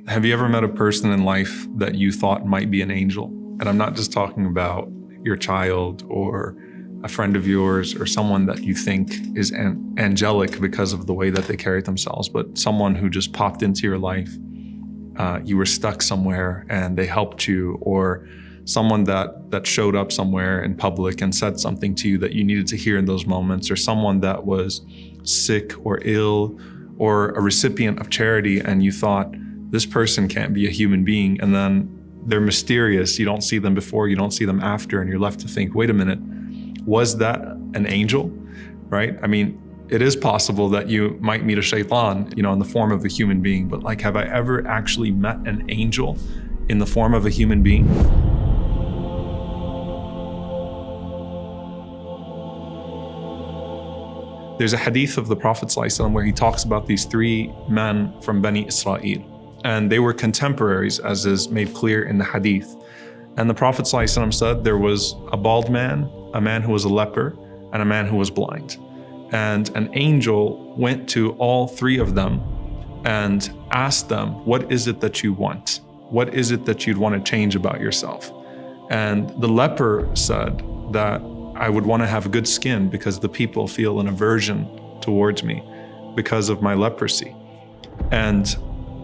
Have you ever met a person in life that you thought might be an angel? And I'm not just talking about your child or a friend of yours or someone that you think is angelic because of the way that they carry themselves, but someone who just popped into your life. You were stuck somewhere and they helped you, or someone that showed up somewhere in public and said something to you that you needed to hear in those moments, or someone that was sick or ill or a recipient of charity and you thought, this person can't be a human being, and then they're mysterious. You don't see them before, you don't see them after, and you're left to think, wait a minute, was that an angel, right? I mean, it is possible that you might meet a shaitan, in the form of a human being, but like, have I ever actually met an angel in the form of a human being? There's a hadith of the Prophet ﷺ where he talks about these three men from Bani Israel. And they were contemporaries, as is made clear in the hadith. And the Prophet ﷺ said there was a bald man, a man who was a leper, and a man who was blind. And an angel went to all three of them and asked them, what is it that you want? What is it that you'd want to change about yourself? And the leper said that I would want to have good skin because the people feel an aversion towards me because of my leprosy. And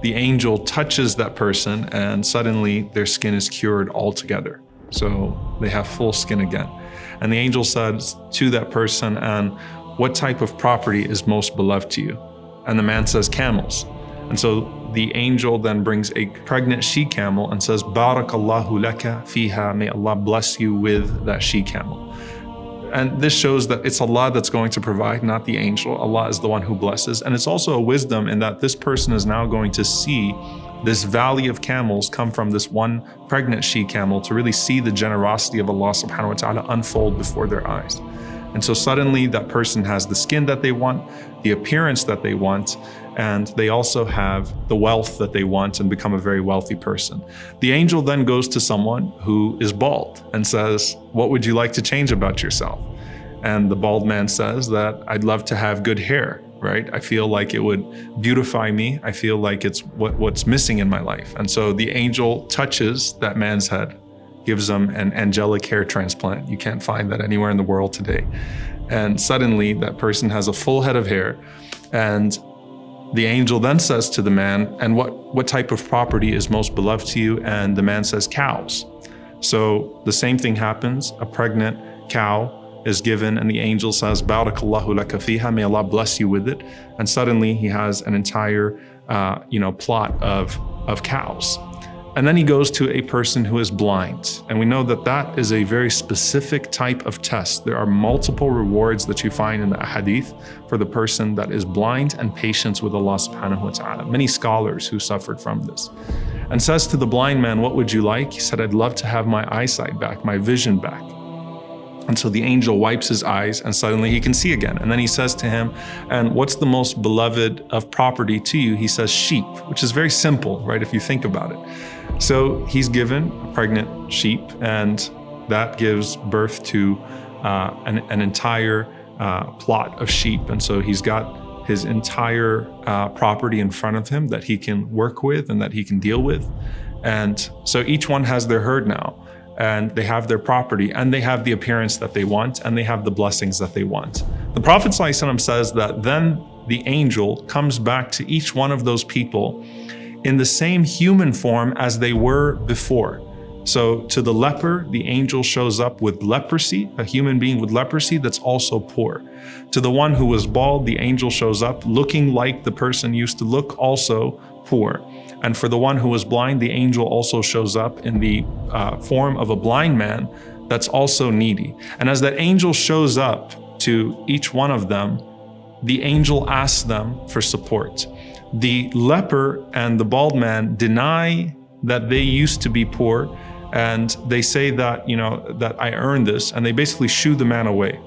the angel touches that person and suddenly their skin is cured altogether. So they have full skin again. And the angel says to that person, and what type of property is most beloved to you? And the man says, camels. And so the angel then brings a pregnant she-camel and says, Barakallahu laka fiha, may Allah bless you with that she-camel. And this shows that it's Allah that's going to provide, not the angel. Allah is the one who blesses. And it's also a wisdom in that this person is now going to see this valley of camels come from this one pregnant she-camel to really see the generosity of Allah subhanahu wa ta'ala unfold before their eyes. And so suddenly that person has the skin that they want, the appearance that they want, and they also have the wealth that they want and become a very wealthy person. The angel then goes to someone who is bald and says, what would you like to change about yourself? And the bald man says that I'd love to have good hair, right? I feel like it would beautify me. I feel like it's what's missing in my life. And so the angel touches that man's head, gives him an angelic hair transplant. You can't find that anywhere in the world today. And suddenly that person has a full head of hair. And the angel then says to the man, and what type of property is most beloved to you? And the man says, cows. So the same thing happens. A pregnant cow is given and the angel says, Barakallahu laka fiha, may Allah bless you with it. And suddenly he has an entire plot of cows. And then he goes to a person who is blind. And we know that that is a very specific type of test. There are multiple rewards that you find in the hadith for the person that is blind and patient with Allah subhanahu wa ta'ala. Many scholars who suffered from this. And says to the blind man, what would you like? He said, I'd love to have my eyesight back, my vision back. And so the angel wipes his eyes and suddenly he can see again. And then he says to him, and what's the most beloved of property to you? He says sheep, which is very simple, right? If you think about it. So he's given a pregnant sheep and that gives birth to an entire plot of sheep. And so he's got his entire property in front of him that he can work with and that he can deal with. And so each one has their herd now. And they have their property and they have the appearance that they want and they have the blessings that they want. The Prophet ﷺ says that then the angel comes back to each one of those people in the same human form as they were before. So to the leper, the angel shows up with leprosy, a human being with leprosy that's also poor. To the one who was bald, the angel shows up looking like the person used to look, also poor. And for the one who was blind, the angel also shows up in the form of a blind man that's also needy. And as that angel shows up to each one of them, the angel asks them for support. The leper and the bald man deny that they used to be poor, and they say that, that I earned this, and they basically shoo the man away.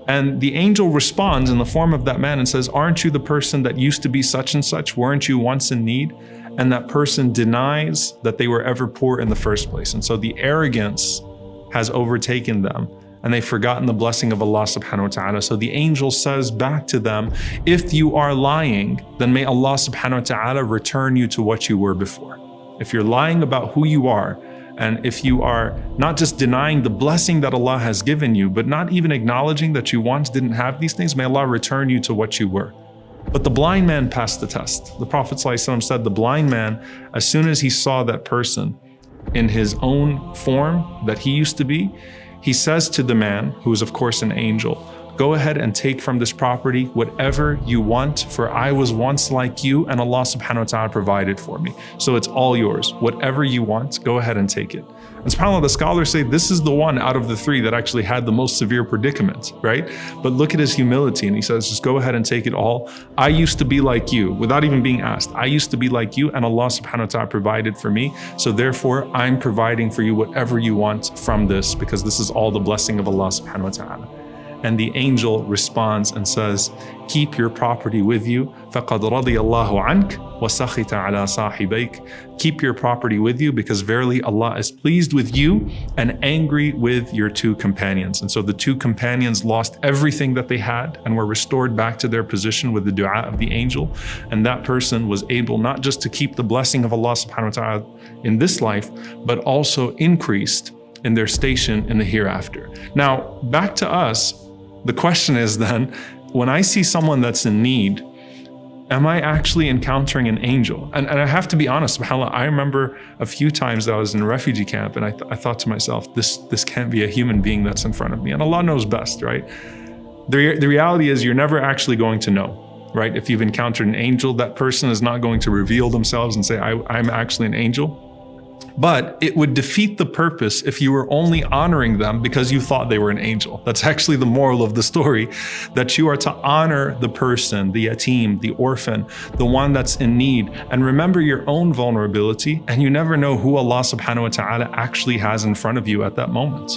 And the angel responds in the form of that man and says, aren't you the person that used to be such and such? Weren't you once in need? And that person denies that they were ever poor in the first place. And so the arrogance has overtaken them and they've forgotten the blessing of Allah subhanahu wa ta'ala. So the angel says back to them, if you are lying, then may Allah subhanahu wa ta'ala return you to what you were before. If you're lying about who you are, and if you are not just denying the blessing that Allah has given you, but not even acknowledging that you once didn't have these things, may Allah return you to what you were. But the blind man passed the test. The Prophet ﷺ said the blind man, as soon as he saw that person in his own form that he used to be, he says to the man, who is of course an angel, go ahead and take from this property whatever you want, for I was once like you and Allah subhanahu wa ta'ala provided for me. So it's all yours. Whatever you want, go ahead and take it. And subhanAllah, the scholars say this is the one out of the three that actually had the most severe predicament, right? But look at his humility, and he says, just go ahead and take it all. I used to be like you, without even being asked. I used to be like you and Allah subhanahu wa ta'ala provided for me. So therefore, I'm providing for you whatever you want from this, because this is all the blessing of Allah subhanahu wa ta'ala. And the angel responds and says, keep your property with you. فَقَدْ رَضِيَ اللَّهُ عَنْكَ وَسَخِطَ عَلَى صَاحِبَيْكَ. Keep your property with you, because verily Allah is pleased with you and angry with your two companions. And so the two companions lost everything that they had and were restored back to their position with the dua of the angel. And that person was able not just to keep the blessing of Allah subhanahu wa ta'ala in this life, but also increased in their station in the hereafter. Now, back to us. The question is then, when I see someone that's in need, am I actually encountering an angel? And I have to be honest, subhanAllah, I remember a few times that I was in a refugee camp, and I thought to myself, this can't be a human being that's in front of me. And Allah knows best, right? The reality is you're never actually going to know, right? If you've encountered an angel, that person is not going to reveal themselves and say, I'm actually an angel. But it would defeat the purpose if you were only honoring them because you thought they were an angel. That's actually the moral of the story, that you are to honor the person, the yatim, the orphan, the one that's in need, and remember your own vulnerability, and you never know who Allah subhanahu wa ta'ala actually has in front of you at that moment.